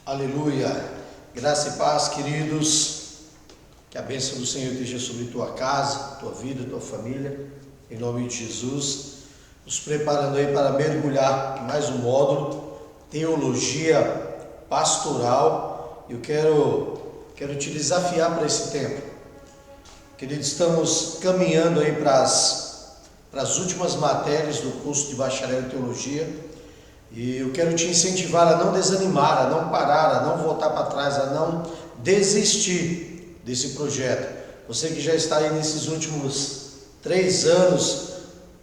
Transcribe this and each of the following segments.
Aleluia, graça e paz, queridos, que a bênção do Senhor esteja sobre tua casa, tua vida, tua família, em nome de Jesus, nos preparando aí para mergulhar em mais um módulo, Teologia Pastoral. Eu quero te desafiar para esse tempo, queridos. Estamos caminhando aí para as últimas matérias do curso de Bacharel em Teologia. E eu quero te incentivar a não desanimar, a não parar, a não voltar para trás, a não desistir desse projeto. Você que já está aí nesses últimos 3 anos,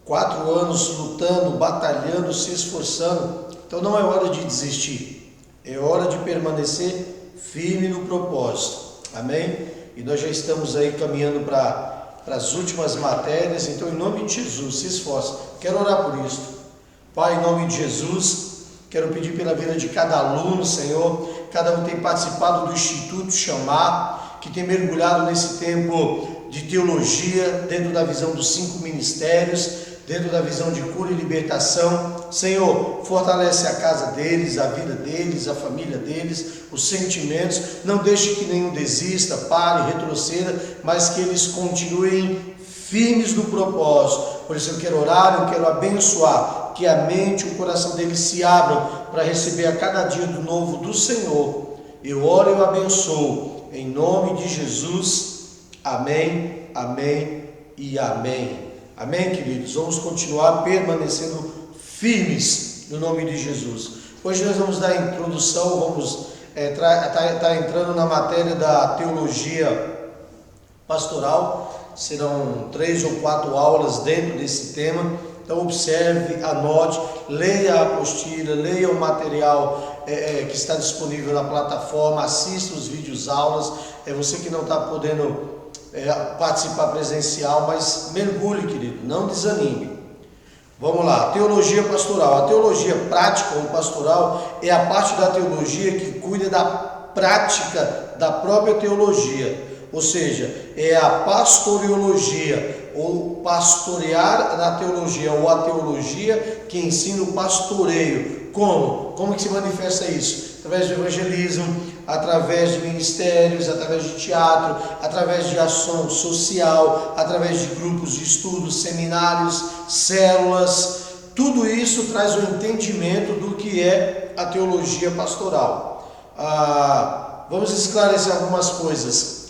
4 anos lutando, batalhando, se esforçando, então não é hora de desistir, é hora de permanecer firme no propósito, amém? E nós já estamos aí caminhando para as últimas matérias, então em nome de Jesus, se esforce. Quero orar por isso. Pai, em nome de Jesus, quero pedir pela vida de cada aluno, Senhor, cada um tem participado do Instituto Chamar, que tem mergulhado nesse tempo de teologia, dentro da visão dos 5 ministérios, dentro da visão de cura e libertação. Senhor, fortalece a casa deles, a vida deles, a família deles, os sentimentos. Não deixe que nenhum desista, pare, retroceda, mas que eles continuem firmes no propósito. Por isso eu quero orar, eu quero abençoar, que a mente e o coração deles se abram para receber a cada dia do novo do Senhor. Eu oro e eu abençoo, em nome de Jesus. Amém, amém e amém. Amém, queridos? Vamos continuar permanecendo firmes no nome de Jesus. Hoje nós vamos dar a introdução, vamos tá entrando na matéria da teologia pastoral. Serão 3 ou 4 aulas dentro desse tema. Então observe, anote, leia a apostila, leia o material que está disponível na plataforma, assista os vídeos aulas. Você que não está podendo participar presencial, mas mergulhe, querido, não desanime. Vamos lá, teologia pastoral. A teologia prática ou pastoral é a parte da teologia que cuida da prática da própria teologia. Ou seja, é a pastoriologia, ou pastorear na teologia, ou a teologia que ensina o pastoreio. Como que se manifesta isso? Através do evangelismo, através de ministérios, através de teatro, através de ação social, através de grupos de estudos, seminários, células. Tudo isso traz o entendimento do que é a teologia pastoral. Vamos esclarecer algumas coisas.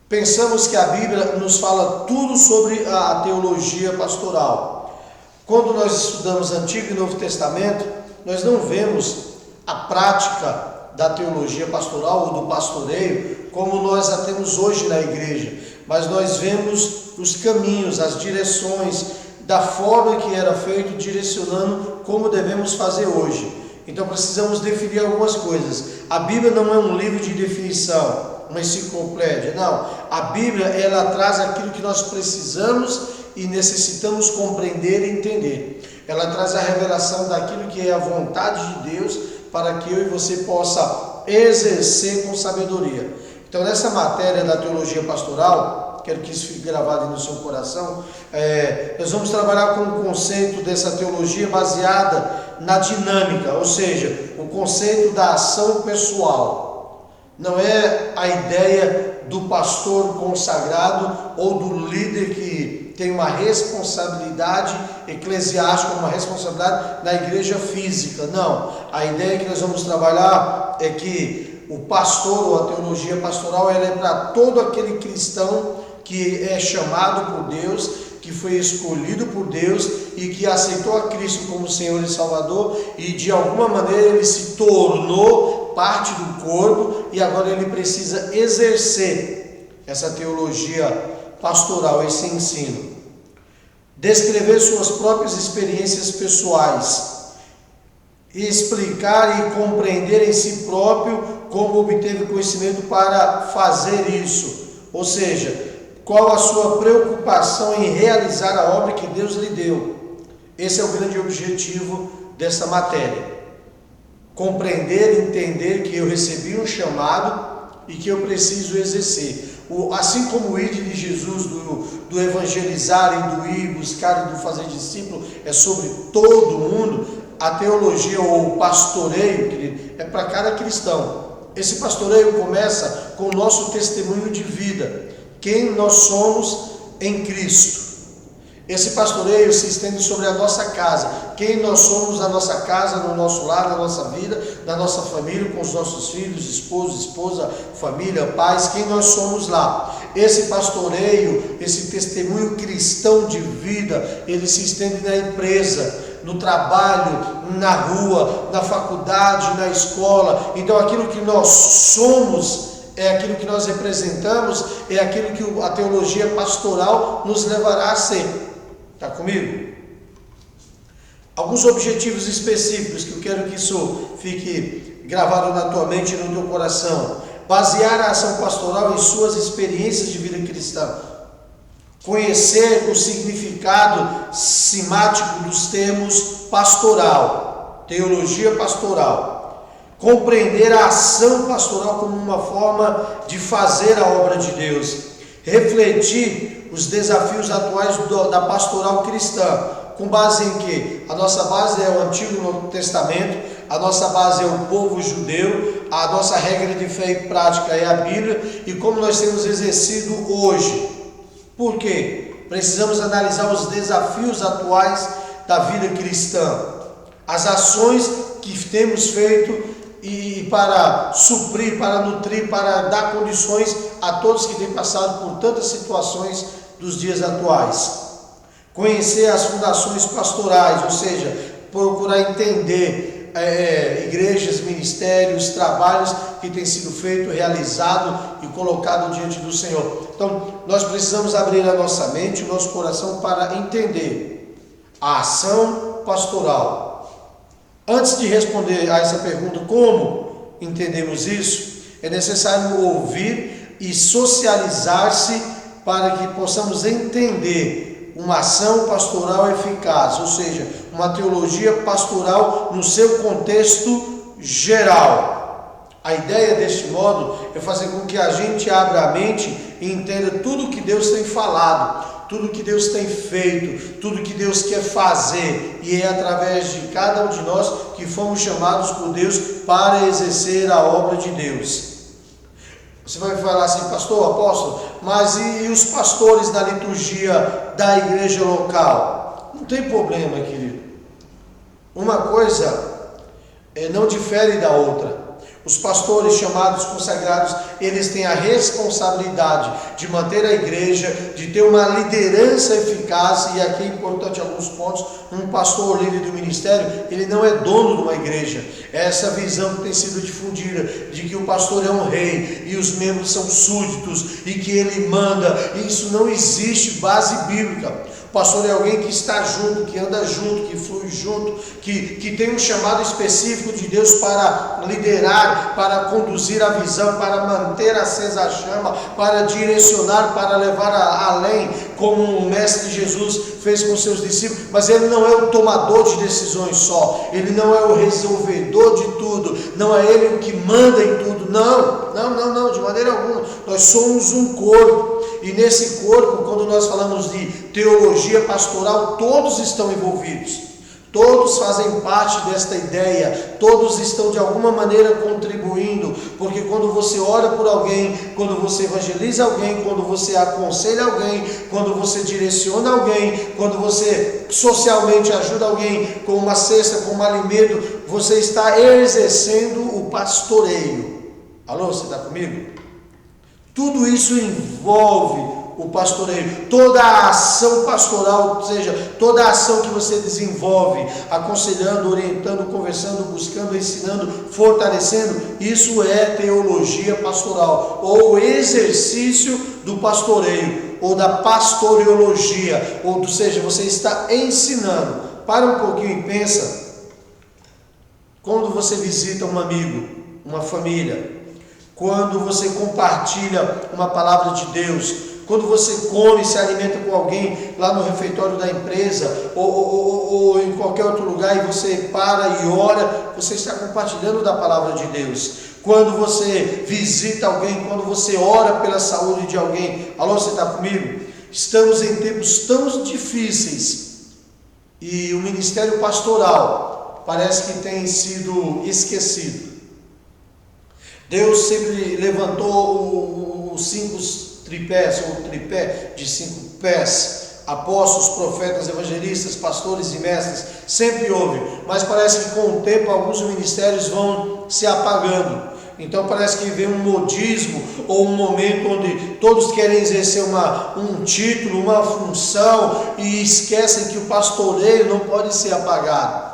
Pensamos que a Bíblia nos fala tudo sobre a teologia pastoral. Quando nós estudamos Antigo e Novo Testamento, nós não vemos a prática da teologia pastoral ou do pastoreio como nós a temos hoje na igreja, mas nós vemos os caminhos, as direções, da forma que era feito, direcionando como devemos fazer hoje. Então precisamos definir algumas coisas. A Bíblia não é um livro de definição, uma enciclopédia, não. A Bíblia, ela traz aquilo que nós precisamos e necessitamos compreender e entender. Ela traz a revelação daquilo que é a vontade de Deus para que eu e você possa exercer com sabedoria. Então, nessa matéria da teologia pastoral, quero que isso fique gravado no seu coração, nós vamos trabalhar com o conceito dessa teologia baseada na dinâmica, ou seja, o conceito da ação pessoal. Não é a ideia do pastor consagrado ou do líder que tem uma responsabilidade eclesiástica, uma responsabilidade na igreja física. Não. A ideia que nós vamos trabalhar é que o pastor ou a teologia pastoral ela é para todo aquele cristão que é chamado por Deus, que foi escolhido por Deus e que aceitou a Cristo como Senhor e Salvador e de alguma maneira ele se tornou parte do corpo e agora ele precisa exercer essa teologia pastoral, esse ensino. Descrever suas próprias experiências pessoais, explicar e compreender em si próprio como obteve conhecimento para fazer isso, ou seja, qual a sua preocupação em realizar a obra que Deus lhe deu. Esse é o grande objetivo dessa matéria. Compreender, entender que eu recebi um chamado e que eu preciso exercer. Assim como o ID de Jesus, do evangelizar e do ir, buscar e do fazer discípulo, é sobre todo mundo, a teologia ou o pastoreio, querido, é para cada cristão. Esse pastoreio começa com o nosso testemunho de vida, quem nós somos em Cristo. Esse pastoreio se estende sobre a nossa casa, quem nós somos na nossa casa, no nosso lar, na nossa vida, na nossa família, com os nossos filhos, esposa, família, pais, quem nós somos lá. Esse pastoreio, esse testemunho cristão de vida, ele se estende na empresa, no trabalho, na rua, na faculdade, na escola. Então aquilo que nós somos é aquilo que nós representamos, é aquilo que a teologia pastoral nos levará a ser. Está comigo? Alguns objetivos específicos que eu quero que isso fique gravado na tua mente e no teu coração. Basear a ação pastoral em suas experiências de vida cristã. Conhecer o significado simático dos termos pastoral, teologia pastoral. Compreender a ação pastoral como uma forma de fazer a obra de Deus. Refletir os desafios atuais da pastoral cristã. Com base em quê? A nossa base é o Antigo Testamento, a nossa base é o povo judeu, a nossa regra de fé e prática é a Bíblia, e como nós temos exercido hoje. Por quê? Precisamos analisar os desafios atuais da vida cristã, as ações que temos feito e para suprir, para nutrir, para dar condições a todos que têm passado por tantas situações dos dias atuais. Conhecer as fundações pastorais, ou seja, procurar entender igrejas, ministérios, trabalhos que têm sido feito, realizado e colocado diante do Senhor. Então, nós precisamos abrir a nossa mente, o nosso coração para entender a ação pastoral. Antes de responder a essa pergunta, como entendemos isso, é necessário ouvir e socializar-se para que possamos entender uma ação pastoral eficaz, ou seja, uma teologia pastoral no seu contexto geral. A ideia deste modo é fazer com que a gente abra a mente e entenda tudo que Deus tem falado, tudo que Deus tem feito, tudo que Deus quer fazer, e é através de cada um de nós que fomos chamados por Deus para exercer a obra de Deus. Você vai falar assim, pastor, apóstolo, mas e os pastores da liturgia da igreja local? Não tem problema, querido. Uma coisa não difere da outra. Os pastores chamados consagrados, eles têm a responsabilidade de manter a igreja, de ter uma liderança eficaz, e aqui é importante alguns pontos. Um pastor líder do ministério, ele não é dono de uma igreja. É essa visão que tem sido difundida, de que o pastor é um rei e os membros são súditos e que ele manda. Isso não existe base bíblica. O pastor é alguém que está junto, que anda junto, que flui junto, que tem um chamado específico de Deus para liderar, para conduzir a visão, para manter acesa a chama, para direcionar, para levar além, como o Mestre Jesus fez com seus discípulos. Mas ele não é o tomador de decisões só, ele não é o resolvedor de tudo, não é ele o que manda em tudo, não, de maneira alguma. Nós somos um corpo. E nesse corpo, quando nós falamos de teologia pastoral, todos estão envolvidos, todos fazem parte desta ideia, todos estão de alguma maneira contribuindo, porque quando você ora por alguém, quando você evangeliza alguém, quando você aconselha alguém, quando você direciona alguém, quando você socialmente ajuda alguém com uma cesta, com um alimento, você está exercendo o pastoreio. Alô, você está comigo? Tudo isso envolve o pastoreio, toda a ação pastoral, ou seja, toda a ação que você desenvolve, aconselhando, orientando, conversando, buscando, ensinando, fortalecendo, isso é teologia pastoral, ou exercício do pastoreio, ou da pastoreologia, ou seja, você está ensinando. Para um pouquinho e pensa, quando você visita um amigo, uma família, quando você compartilha uma palavra de Deus, quando você come, se alimenta com alguém lá no refeitório da empresa ou em qualquer outro lugar, e você para e ora, você está compartilhando da palavra de Deus. Quando você visita alguém, quando você ora pela saúde de alguém, alô, você está comigo? Estamos em tempos tão difíceis e o ministério pastoral parece que tem sido esquecido. Deus sempre levantou os 5 tripés, ou o tripé de 5 pés. Apóstolos, profetas, evangelistas, pastores e mestres, sempre houve, mas parece que com o tempo alguns ministérios vão se apagando. Então parece que vem um modismo, ou um momento onde todos querem exercer um título, uma função, e esquecem que o pastoreio não pode ser apagado.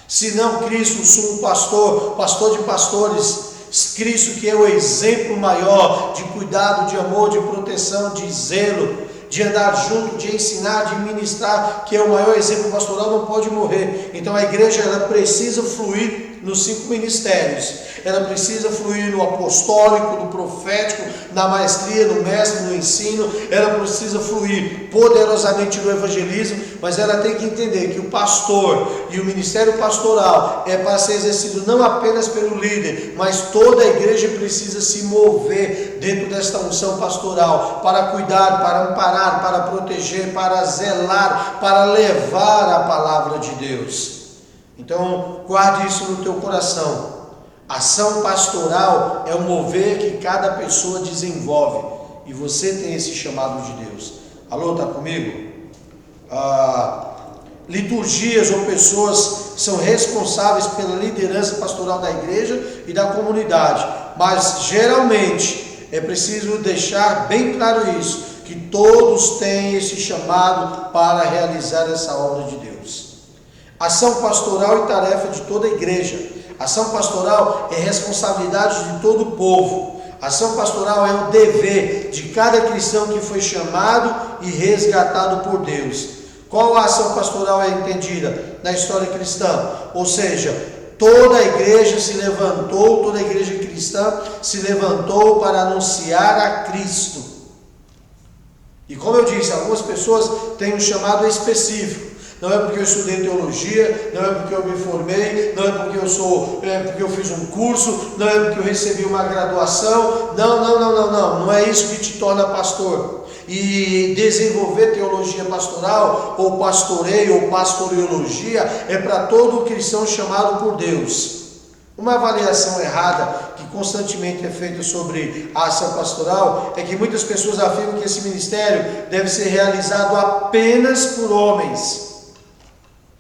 Senão Cristo, o sumo pastor, pastor de pastores, Cristo que é o exemplo maior de cuidado, de amor, de proteção, de zelo, de andar junto, de ensinar, de ministrar, que é o maior exemplo pastoral, não pode morrer. Então a igreja ela precisa fluir nos 5 ministérios, ela precisa fluir no apostólico, no profético, na maestria, no mestre, no ensino, ela precisa fluir poderosamente no evangelismo, mas ela tem que entender que o pastor e o ministério pastoral é para ser exercido não apenas pelo líder, mas toda a igreja precisa se mover dentro desta unção pastoral, para cuidar, para amparar, para proteger, para zelar, para levar a palavra de Deus. Então, guarde isso no teu coração. Ação pastoral é o mover que cada pessoa desenvolve. E você tem esse chamado de Deus. Alô, está comigo? Liturgias ou pessoas são responsáveis pela liderança pastoral da igreja e da comunidade. Mas, geralmente, é preciso deixar bem claro isso, que todos têm esse chamado para realizar essa obra de Deus. Ação pastoral e tarefa de toda a igreja. Ação pastoral é responsabilidade de todo o povo. Ação pastoral é o dever de cada cristão que foi chamado e resgatado por Deus. Qual a ação pastoral é entendida na história cristã? Ou seja, toda a igreja se levantou, toda a igreja cristã se levantou para anunciar a Cristo. E como eu disse, algumas pessoas têm um chamado específico. Não é porque eu estudei teologia, não é porque eu me formei, não é porque porque eu fiz um curso, não é porque eu recebi uma graduação. Não é isso que te torna pastor. E desenvolver teologia pastoral, ou pastoreio, ou pastoriologia, é para todo cristão chamado por Deus. Uma avaliação errada que constantemente é feita sobre a ação pastoral é que muitas pessoas afirmam que esse ministério deve ser realizado apenas por homens.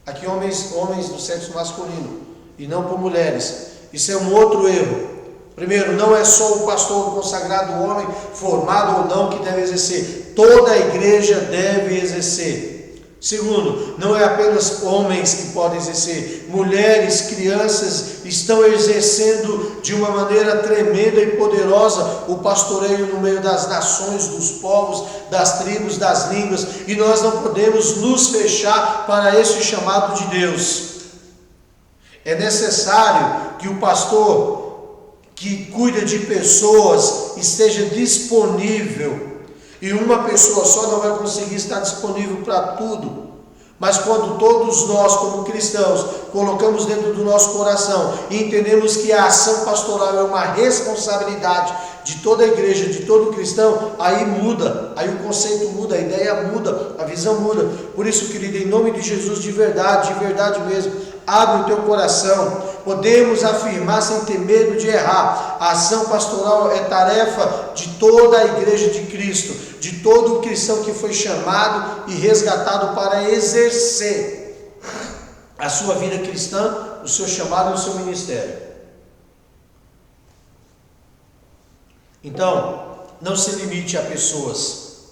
Aqui homens do sexo masculino e não por mulheres. Isso é um outro erro. Primeiro, não é só o pastor consagrado, o homem formado ou não que deve exercer. Toda a igreja deve exercer. Segundo, não é apenas homens que podem exercer. Mulheres, crianças estão exercendo de uma maneira tremenda e poderosa o pastoreio no meio das nações, dos povos, das tribos, das línguas. E nós não podemos nos fechar para esse chamado de Deus. É necessário que o pastor que cuida de pessoas esteja disponível. E uma pessoa só não vai conseguir estar disponível para tudo. Mas quando todos nós, como cristãos, colocamos dentro do nosso coração e entendemos que a ação pastoral é uma responsabilidade de toda a igreja, de todo cristão, aí muda, aí o conceito muda, a ideia muda, a visão muda. Por isso, querido, em nome de Jesus, de verdade mesmo, abre o teu coração. Podemos afirmar sem ter medo de errar. A ação pastoral é tarefa de toda a igreja de Cristo, de todo cristão que foi chamado e resgatado para exercer a sua vida cristã, o seu chamado e o seu ministério. Então, não se limite a pessoas,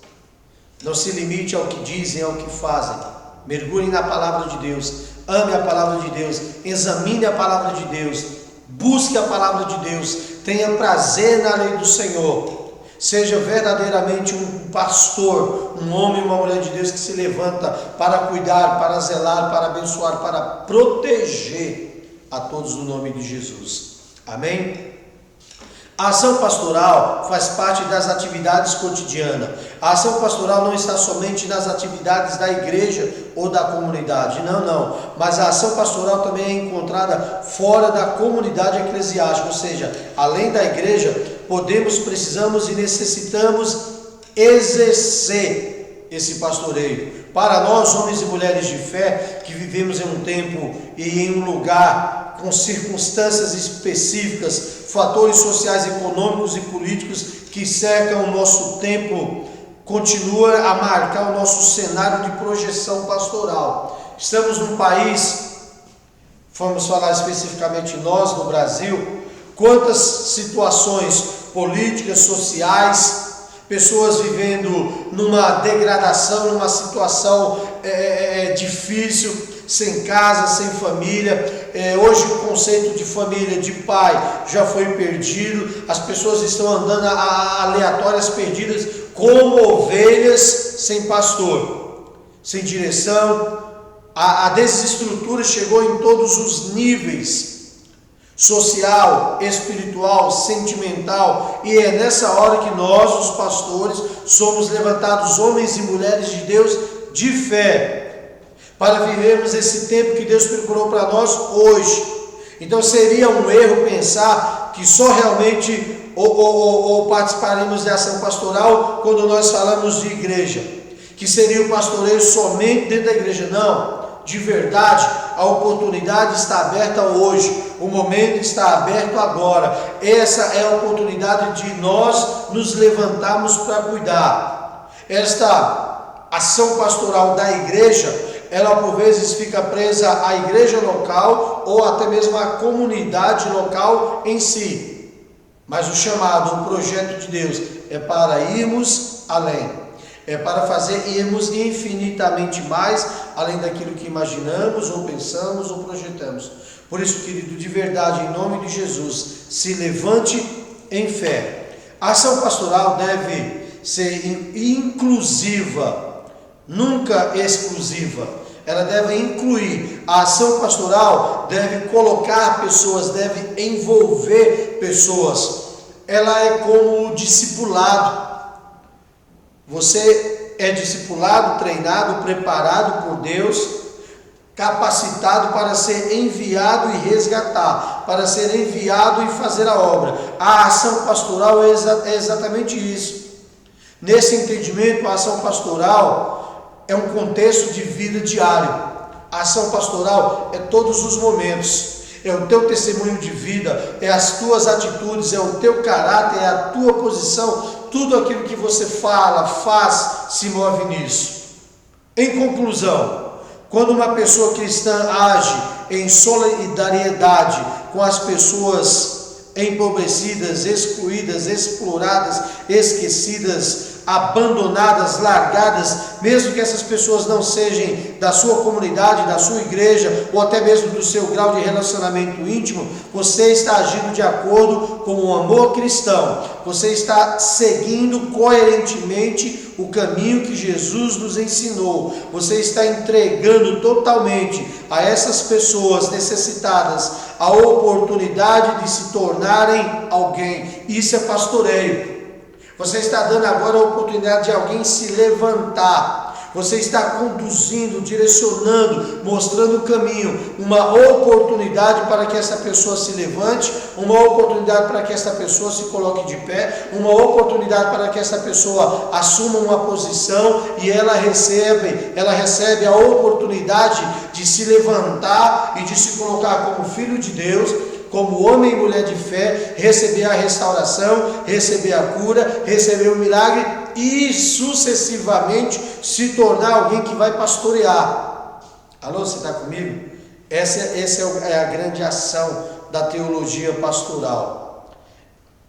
não se limite ao que dizem, ao que fazem. Mergulhe na palavra de Deus, ame a palavra de Deus, examine a palavra de Deus, busque a palavra de Deus, tenha prazer na lei do Senhor. Seja verdadeiramente um pastor, um homem e uma mulher de Deus que se levanta para cuidar, para zelar, para abençoar, para proteger a todos no nome de Jesus. Amém? A ação pastoral faz parte das atividades cotidianas. A ação pastoral não está somente nas atividades da igreja ou da comunidade, não. Mas a ação pastoral também é encontrada fora da comunidade eclesiástica, ou seja, além da igreja, precisamos e necessitamos exercer esse pastoreio. Para nós, homens e mulheres de fé, que vivemos em um tempo e em um lugar com circunstâncias específicas, fatores sociais, econômicos e políticos que cercam o nosso tempo, continua a marcar o nosso cenário de projeção pastoral. Estamos num país, vamos falar especificamente nós no Brasil, quantas situações políticas, sociais, pessoas vivendo numa degradação, numa situação difícil, sem casa, sem família. Hoje o conceito de família, de pai, já foi perdido. As pessoas estão andando aleatórias, perdidas, como ovelhas sem pastor, sem direção. A desestrutura chegou em todos os níveis, social, espiritual, sentimental, e é nessa hora que nós, os pastores, somos levantados, homens e mulheres de Deus de fé, para vivermos esse tempo que Deus preparou para nós hoje. Então seria um erro pensar que só realmente ou participaremos de ação pastoral quando nós falamos de igreja, que seria o pastoreio somente dentro da igreja. Não. De verdade, a oportunidade está aberta hoje, o momento está aberto agora. Essa é a oportunidade de nós nos levantarmos para cuidar. Esta ação pastoral da igreja, ela por vezes fica presa à igreja local ou até mesmo à comunidade local em si. Mas o chamado, o projeto de Deus é para irmos além. É para irmos infinitamente mais, além daquilo que imaginamos, ou pensamos, ou projetamos. Por isso, querido, de verdade, em nome de Jesus, se levante em fé. A ação pastoral deve ser inclusiva, nunca exclusiva. Ela deve incluir. A ação pastoral deve colocar pessoas, deve envolver pessoas. Ela é como o discipulado. Você é discipulado, treinado, preparado por Deus, capacitado para ser enviado e resgatar, para ser enviado e fazer a obra. A ação pastoral é exatamente isso. Nesse entendimento, a ação pastoral é um contexto de vida diário. A ação pastoral é todos os momentos. É o teu testemunho de vida, é as tuas atitudes, é o teu caráter, é a tua posição. Tudo aquilo que você fala, faz, se move nisso. Em conclusão, quando uma pessoa cristã age em solidariedade com as pessoas empobrecidas, excluídas, exploradas, esquecidas, abandonadas, largadas, mesmo que essas pessoas não sejam da sua comunidade, da sua igreja, ou até mesmo do seu grau de relacionamento íntimo, você está agindo de acordo com o amor cristão. Você está seguindo coerentemente o caminho que Jesus nos ensinou. Você está entregando totalmente a essas pessoas necessitadas a oportunidade de se tornarem alguém. Isso é pastoreio. Você está dando agora a oportunidade de alguém se levantar. Você está conduzindo, direcionando, mostrando o caminho. Uma oportunidade para que essa pessoa se levante. Uma oportunidade para que essa pessoa se coloque de pé. Uma oportunidade para que essa pessoa assuma uma posição. E ela recebe a oportunidade de se levantar e de se colocar como filho de Deus, como homem e mulher de fé, receber a restauração, receber a cura, receber o milagre e sucessivamente se tornar alguém que vai pastorear. Alô, você está comigo? Essa é a grande ação da teologia pastoral.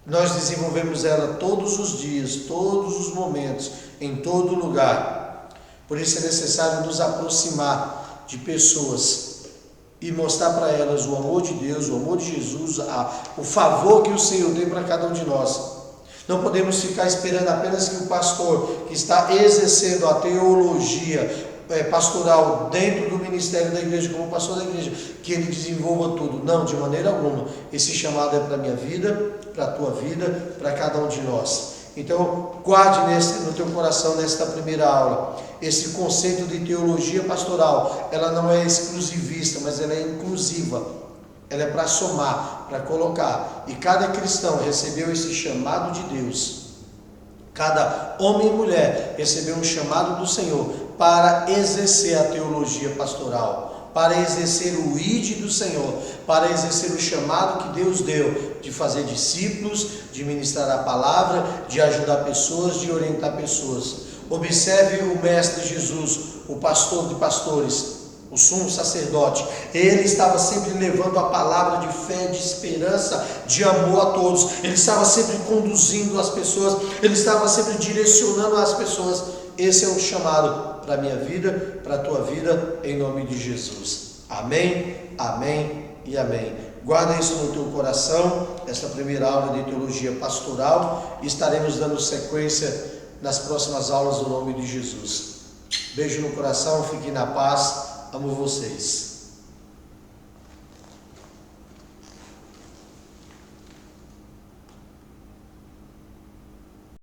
Nós desenvolvemos ela todos os dias, todos os momentos, em todo lugar. Por isso é necessário nos aproximar de pessoas e mostrar para elas o amor de Deus, o amor de Jesus, o favor que o Senhor tem para cada um de nós. Não podemos ficar esperando apenas que o pastor que está exercendo a teologia pastoral dentro do ministério da igreja, como pastor da igreja, que ele desenvolva tudo. Não, de maneira alguma. Esse chamado é para a minha vida, para a tua vida, para cada um de nós. Então, guarde no teu coração, nesta primeira aula, esse conceito de teologia pastoral. Ela não é exclusivista, mas ela é inclusiva. Ela é para somar, para colocar. E cada cristão recebeu esse chamado de Deus. Cada homem e mulher recebeu um chamado do Senhor para exercer a teologia pastoral. para exercer o ide do Senhor, para exercer o chamado que Deus deu de fazer discípulos, de ministrar a palavra, de ajudar pessoas, de orientar pessoas. Observe o Mestre Jesus, o pastor de pastores, o sumo sacerdote. Ele estava sempre levando a palavra de fé, de esperança, de amor a todos. Ele estava sempre conduzindo as pessoas, ele estava sempre direcionando as pessoas. Esse é um chamado para a minha vida, para a tua vida, em nome de Jesus. Amém, amém e amém. Guarda isso no teu coração, esta primeira aula de teologia pastoral, e estaremos dando sequência nas próximas aulas no nome de Jesus. Beijo no coração, fiquem na paz, amo vocês.